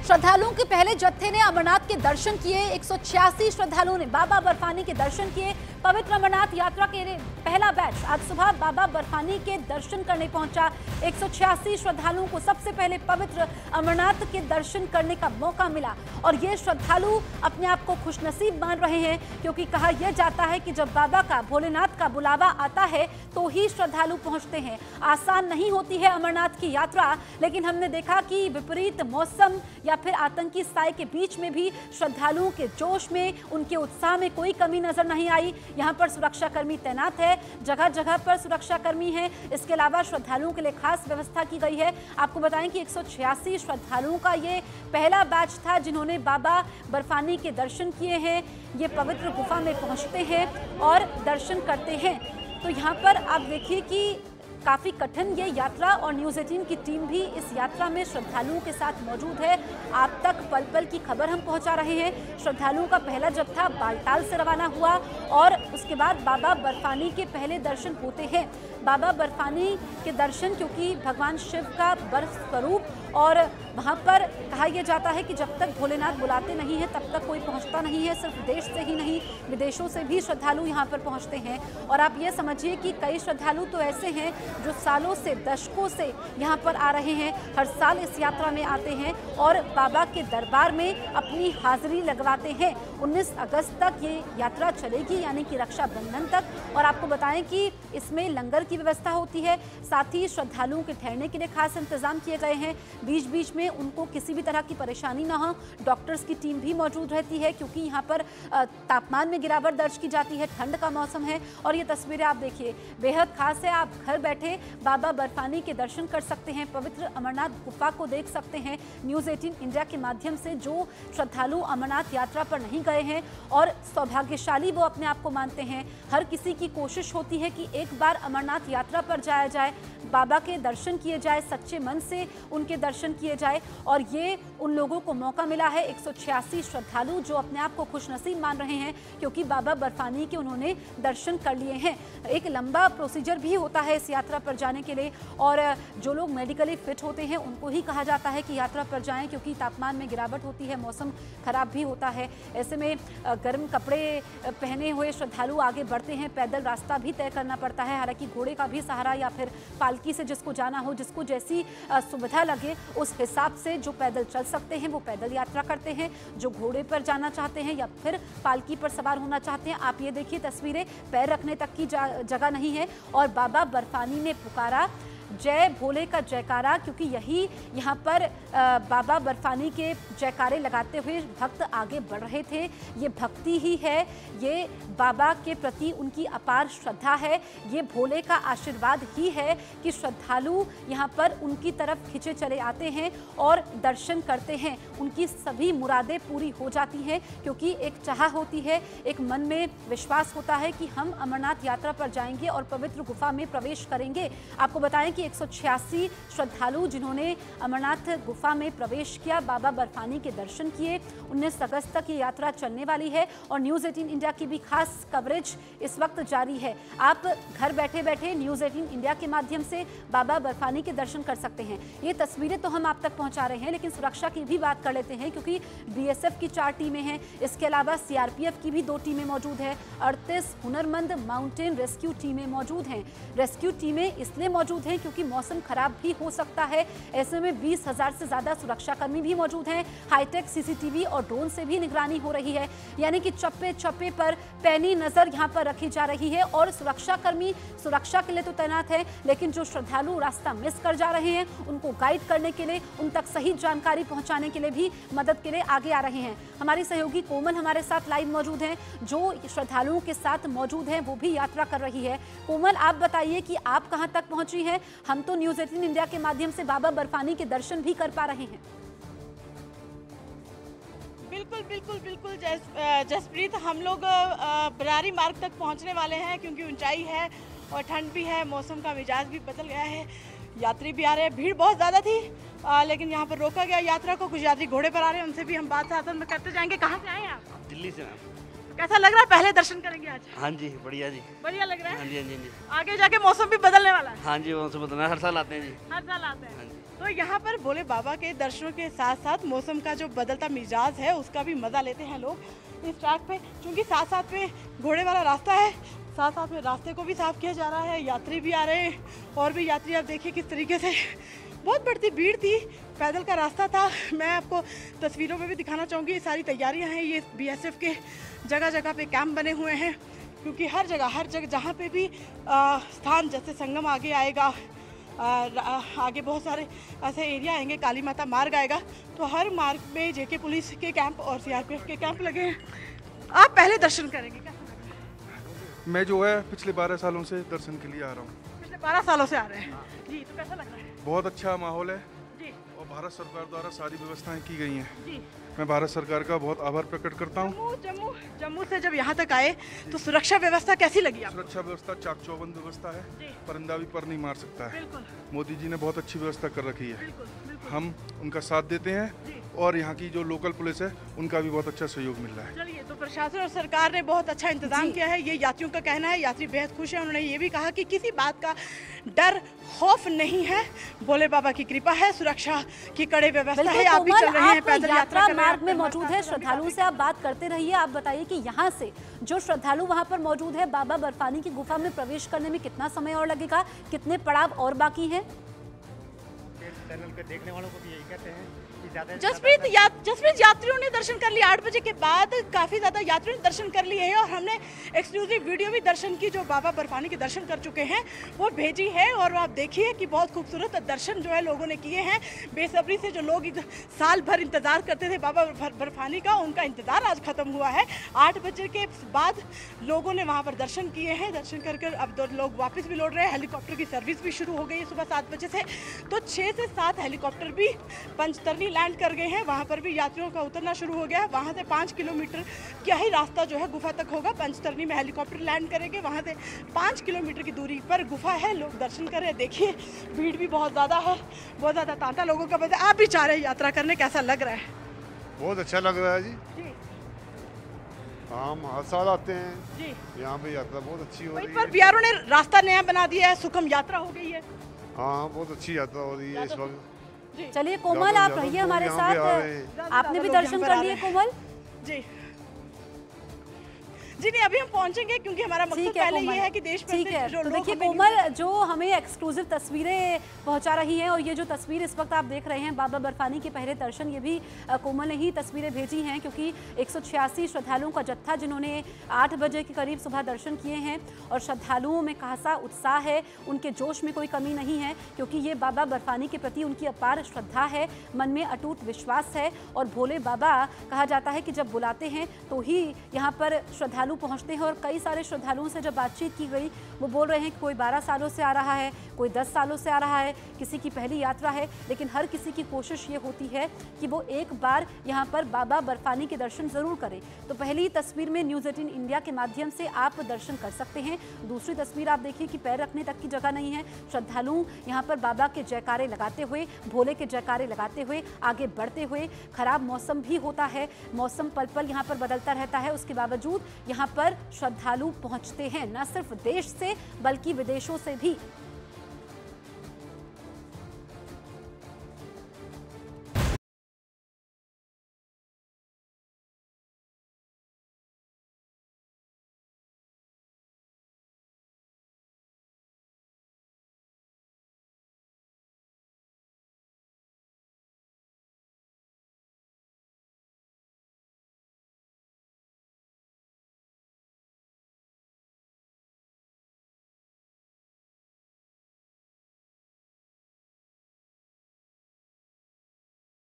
श्रद्धालुओं के पहले जत्थे ने अमरनाथ के दर्शन किए। 186 श्रद्धालुओं ने बाबा बर्फानी के दर्शन किए। पवित्र अमरनाथ यात्रा के पहला बैच आज सुबह बाबा बर्फानी के दर्शन करने पहुंचा। 186 श्रद्धालुओं को सबसे पहले पवित्र अमरनाथ के दर्शन करने का मौका मिला और ये श्रद्धालु अपने आप को खुशनसीब मान रहे हैं, क्योंकि कहा यह जाता है कि जब बाबा का, भोलेनाथ का बुलावा आता है तो ही श्रद्धालु पहुंचते हैं। आसान नहीं होती है अमरनाथ की यात्रा, लेकिन हमने देखा कि विपरीत मौसम या फिर आतंकी साए के बीच में भी श्रद्धालुओं के जोश में, उनके उत्साह में कोई कमी नजर नहीं आई। यहाँ पर सुरक्षाकर्मी तैनात है, जगह जगह पर सुरक्षाकर्मी हैं। इसके अलावा श्रद्धालुओं के लिए खास व्यवस्था की गई है। आपको बताएं कि 186 श्रद्धालुओं का ये पहला बैच था जिन्होंने बाबा बर्फानी के दर्शन किए हैं। ये पवित्र गुफा में पहुंचते हैं और दर्शन करते हैं। तो यहाँ पर आप देखिए कि काफ़ी कठिन ये यात्रा और न्यूज़ 18 की टीम भी इस यात्रा में श्रद्धालुओं के साथ मौजूद है। आप तक पल पल की खबर हम पहुंचा रहे हैं। श्रद्धालुओं का पहला जत्था बालताल से रवाना हुआ और उसके बाद बाबा बर्फानी के पहले दर्शन होते हैं। बाबा बर्फानी के दर्शन, क्योंकि भगवान शिव का बर्फ स्वरूप और वहाँ पर कहा यह जाता है कि जब तक भोलेनाथ बुलाते नहीं हैं तब तक कोई पहुँचता नहीं है। सिर्फ देश से ही नहीं, विदेशों से भी श्रद्धालु यहाँ पर पहुँचते हैं। और आप ये समझिए कि कई श्रद्धालु तो ऐसे हैं जो सालों से, दशकों से यहाँ पर आ रहे हैं, हर साल इस यात्रा में आते हैं और बाबा के दरबार में अपनी हाजिरी लगवाते हैं। 19 अगस्त तक ये यात्रा चलेगी, यानी कि रक्षाबंधन तक। और आपको बताएं कि इसमें लंगर की व्यवस्था होती है, साथ ही श्रद्धालुओं के ठहरने के लिए खास इंतजाम किए गए हैं। बीच बीच में उनको किसी भी तरह की परेशानी ना हो, डॉक्टर्स की टीम भी मौजूद रहती है, क्योंकि यहाँ पर तापमान में गिरावट दर्ज की जाती है, ठंड का मौसम है। और ये तस्वीरें आप देखिए, बेहद खास है। आप घर बैठे बाबा बर्फानी के दर्शन कर सकते हैं, पवित्र अमरनाथ गुफा को देख सकते हैं न्यूज़ 18 इंडिया के माध्यम से। जो श्रद्धालु अमरनाथ यात्रा पर नहीं गए हैं और सौभाग्यशाली वो अपने आप को मानते हैं, हर किसी की कोशिश होती है कि एक बार अमरनाथ यात्रा पर जाया जाए, बाबा के दर्शन किए जाए, सच्चे मन से उनके दर्शन किए जाए। और ये उन लोगों को मौका मिला है, 186 श्रद्धालु जो अपने आप को खुशनसीब मान रहे हैं क्योंकि बाबा बर्फानी के उन्होंने दर्शन कर लिए हैं। एक लंबा प्रोसीजर भी होता है इस यात्रा पर जाने के लिए, और जो लोग मेडिकली फिट होते हैं उनको ही कहा जाता है कि यात्रा पर जाएं, क्योंकि तापमान में गिरावट होती है, मौसम खराब भी होता है। ऐसे में गर्म कपड़े पहने हुए श्रद्धालु आगे बढ़ते हैं, पैदल रास्ता भी तय करना पड़ता है। हालांकि घोड़े का भी सहारा या फिर पालकी से जिसको जाना हो, जिसको जैसी सुविधा लगे उस हिसाब से जो पैदल चल सकते हैं वो पैदल यात्रा करते हैं, जो घोड़े पर जाना चाहते हैं या फिर पालकी पर सवार होना चाहते हैं। आप ये देखिए तस्वीरें, पैर रखने तक की जगह नहीं है। और बाबा बर्फानी ने पुकारा जय भोले का जयकारा, क्योंकि यही यहाँ पर बाबा बर्फानी के जयकारे लगाते हुए भक्त आगे बढ़ रहे थे। ये भक्ति ही है, ये बाबा के प्रति उनकी अपार श्रद्धा है, ये भोले का आशीर्वाद ही है कि श्रद्धालु यहाँ पर उनकी तरफ खिंचे चले आते हैं और दर्शन करते हैं। उनकी सभी मुरादें पूरी हो जाती हैं, क्योंकि एक चाह होती है, एक मन में विश्वास होता है कि हम अमरनाथ यात्रा पर जाएंगे और पवित्र गुफा में प्रवेश करेंगे। आपको बताएं कि 186 श्रद्धालु जिन्होंने अमरनाथ गुफा में प्रवेश किया, बाबा बर्फानी के दर्शन किए। 19 अगस्त तक ये यात्रा चलने वाली है और न्यूज़ 18 इंडिया की भी खास कवरेज इस वक्त जारी है। आप घर बैठे बैठे न्यूज़ 18 इंडिया के माध्यम से बाबा बर्फानी के दर्शन कर सकते हैं। ये तस्वीरें तो हम आप तक पहुंचा रहे हैं, लेकिन सुरक्षा की भी बात कर लेते हैं, क्योंकि BSF की 4 टीमें हैं। इसके अलावा CRPF की भी 2 टीमें मौजूद हैं। 38 हुनरमंद माउंटेन रेस्क्यू टीमें मौजूद हैं। रेस्क्यू टीमें इसलिए मौजूद हैं क्योंकि मौसम खराब भी हो सकता है। ऐसे में 20,000 से ज़्यादा सुरक्षाकर्मी भी मौजूद हैं। हाईटेक CCTV और ड्रोन से भी निगरानी हो रही है, यानी कि चप्पे चप्पे पर पैनी नज़र यहाँ पर रखी जा रही है। और सुरक्षाकर्मी सुरक्षा के लिए तो तैनात है, लेकिन जो श्रद्धालु रास्ता मिस कर जा रहे हैं उनको गाइड करने के लिए, उन तक सही जानकारी पहुँचाने के लिए भी मदद के लिए आगे आ रहे हैं। हमारी सहयोगी कोमल हमारे साथ लाइव मौजूद हैं, जो श्रद्धालुओं के साथ मौजूद हैं, वो भी यात्रा कर रही है। कोमल, आप बताइए कि आप कहाँ तक पहुँची हैं? हम तो न्यूज़ 18 इंडिया के माध्यम से बाबा बर्फानी के दर्शन भी कर पा रहे हैं। बिल्कुल बिल्कुल बिल्कुल जसप्रीत, हम लोग बरारी मार्ग तक पहुंचने वाले हैं, क्योंकि ऊंचाई है और ठंड भी है, मौसम का मिजाज भी बदल गया है, यात्री भी आ रहे हैं। भीड़ बहुत ज़्यादा थी, लेकिन यहाँ पर रोका गया यात्रा को। कुछ यात्री घोड़े पर आ रहे हैं, उनसे भी हम बात साथ में करते जाएंगे। कहाँ से आए हैं आप? दिल्ली से मैम। कैसा लग रहा है, पहले दर्शन करेंगे आज? हाँ जी, बढ़िया जी। बढ़िया लग रहा है? हाँ जी, हाँ जी, हाँ जी। आगे जाके मौसम भी बदलने वाला है? हाँ जी, मौसम बदलना, हर साल आते हैं जी। हर साल आते हैं। हाँ जी। तो यहाँ पर भोले बाबा के दर्शनों के साथ साथ मौसम का जो बदलता मिजाज है उसका भी मज़ा लेते हैं लोग इस ट्रैक पे, क्योंकि साथ साथ में घोड़े वाला रास्ता है, साथ साथ में रास्ते को भी साफ किया जा रहा है, यात्री भी आ रहे हैं और भी यात्री आप देखिए किस तरीके से, बहुत बढ़ती भीड़ थी, पैदल का रास्ता था। मैं आपको तस्वीरों में भी दिखाना चाहूँगी, ये सारी तैयारियाँ हैं, ये BSF के जगह जगह पे कैंप बने हुए हैं, क्योंकि हर जगह जहाँ पे भी स्थान, जैसे संगम आगे आएगा, आगे बहुत सारे ऐसे एरिया आएंगे, काली माता मार्ग आएगा, तो हर मार्ग में JK पुलिस के कैंप और CRPF के कैंप लगे हैं। आप पहले दर्शन करेंगे, कैसा लग रहा है? मैं जो है पिछले 12 सालों से दर्शन के लिए आ रहा हूँ। पिछले 12 सालों से आ रहे हैं जी, तो कैसा लग रहा है? बहुत अच्छा माहौल है जी, और भारत सरकार द्वारा सारी व्यवस्थाएं की गई हैं। जी। मैं भारत सरकार का बहुत आभार प्रकट करता हूँ। जम्मू से जब यहाँ तक आए तो सुरक्षा व्यवस्था कैसी लगी आपको? सुरक्षा व्यवस्था चाक चौबंद व्यवस्था है, जी। परिंदा भी पर नहीं मार सकता है। बिल्कुल मोदी जी ने बहुत अच्छी व्यवस्था कर रखी है, बिल्कुल बिल्कुल। हम उनका साथ देते हैं जी। और यहाँ की जो लोकल पुलिस है उनका भी बहुत अच्छा सहयोग मिल रहा है। चलिए, तो प्रशासन और सरकार ने बहुत अच्छा इंतजाम किया है, ये यात्रियों का कहना है, यात्री बेहद खुश हैं। उन्होंने ये भी कहा कि किसी बात का डर खौफ नहीं है, भोले बाबा की कृपा है, सुरक्षा की कड़े व्यवस्था है। आप भी चल रहे हैं, पैदल यात्रा कर रहे हैं, मार्ग में मौजूद है, श्रद्धालुओं से आप बात करते रहिए। आप बताइए कि यहाँ से जो श्रद्धालु वहाँ पर मौजूद है, बाबा बर्फानी की गुफा में प्रवेश करने में कितना समय और लगेगा, कितने पड़ाव और बाकी हैं? चैनल के देखने वालों को भी यही कहते हैं कि जसप्रीत यात्रियों ने दर्शन कर लिया। 8 बजे के बाद काफ़ी ज़्यादा यात्रियों ने दर्शन कर लिए हैं और हमने एक्सक्लूसिव वीडियो भी दर्शन की, जो बाबा बर्फानी के दर्शन कर चुके हैं वो भेजी है। और आप देखिए कि बहुत खूबसूरत दर्शन जो है लोगों ने किए हैं। बेसब्री से जो लोग साल भर इंतज़ार करते थे बाबा बर्फानी का, उनका इंतज़ार आज ख़त्म हुआ है। 8 बजे के बाद लोगों ने वहाँ पर दर्शन किए हैं। दर्शन कर अब लोग वापस भी लौट रहे हैं। हेलीकॉप्टर की सर्विस भी शुरू हो गई है सुबह 7 बजे से, तो 6 से 7 हेलीकॉप्टर भी पंचतरनी लैंड कर गए हैं। वहाँ पर भी यात्रियों का उतरना शुरू हो गया है। वहाँ से 5 किलोमीटर का ही रास्ता जो है गुफा तक होगा। पंचतरनी में हेलीकॉप्टर लैंड करेंगे, वहाँ से 5 किलोमीटर की दूरी पर गुफा है। लोग दर्शन कर रहे हैं, देखिए भीड़ भी बहुत ज़्यादा है, बहुत ज़्यादा तांता लोगों का बता। आप भी चाह रहे हैं यात्रा करने, कैसा लग रहा है? बहुत अच्छा लग रहा है जी। जी हम हर साल आते हैं जी, यहाँ पे, यात्रा बहुत अच्छी हो वहीं रही पर है। BRO ने रास्ता नया बना दिया है, सुखम यात्रा हो गई है। हाँ, बहुत अच्छी यात्रा हो रही है इस वक्त। चलिए कोमल, आप रहिए हमारे साथ। आपने भी दर्शन कर लिए कोमल? जी जी, नहीं अभी हम पहुंचेंगे क्योंकि हमारा मकसद पहले ये है कि देश भर ठीक से है। जो तो लोग देखिए हमें कोमल, जो हमें एक्सक्लूसिव तस्वीरें पहुंचा रही हैं, और ये जो तस्वीर इस वक्त आप देख रहे हैं बाबा बर्फानी के पहले दर्शन, ये भी कोमल ने ही तस्वीरें भेजी हैं, क्योंकि 186 श्रद्धालुओं का जत्था जिन्होंने 8 बजे के करीब सुबह दर्शन किए हैं। और श्रद्धालुओं में खासा उत्साह है, उनके जोश में कोई कमी नहीं है, क्योंकि ये बाबा बर्फानी के प्रति उनकी अपार श्रद्धा है, मन में अटूट विश्वास है। और भोले बाबा कहा जाता है कि जब बुलाते हैं तो ही यहाँ पर श्रद्धालु पहुँचते हैं। और कई सारे श्रद्धालुओं से जब बातचीत की गई, वो बोल रहे हैं कि कोई 12 सालों से आ रहा है, कोई 10 सालों से आ रहा है, किसी की पहली यात्रा है, लेकिन हर किसी की कोशिश ये होती है कि वो एक बार यहाँ पर बाबा बर्फानी के दर्शन ज़रूर करें। तो पहली तस्वीर में न्यूज़ 18 इंडिया के माध्यम से आप दर्शन कर सकते हैं। दूसरी तस्वीर आप देखिए कि पैर रखने तक की जगह नहीं है। श्रद्धालु यहाँ पर बाबा के जयकारे लगाते हुए, भोले के जयकारे लगाते हुए आगे बढ़ते हुए, खराब मौसम भी होता है, मौसम पल पल यहाँ पर बदलता रहता है, उसके बावजूद यहाँ पर श्रद्धालु पहुँचते हैं, न सिर्फ देश से बल्कि विदेशों से भी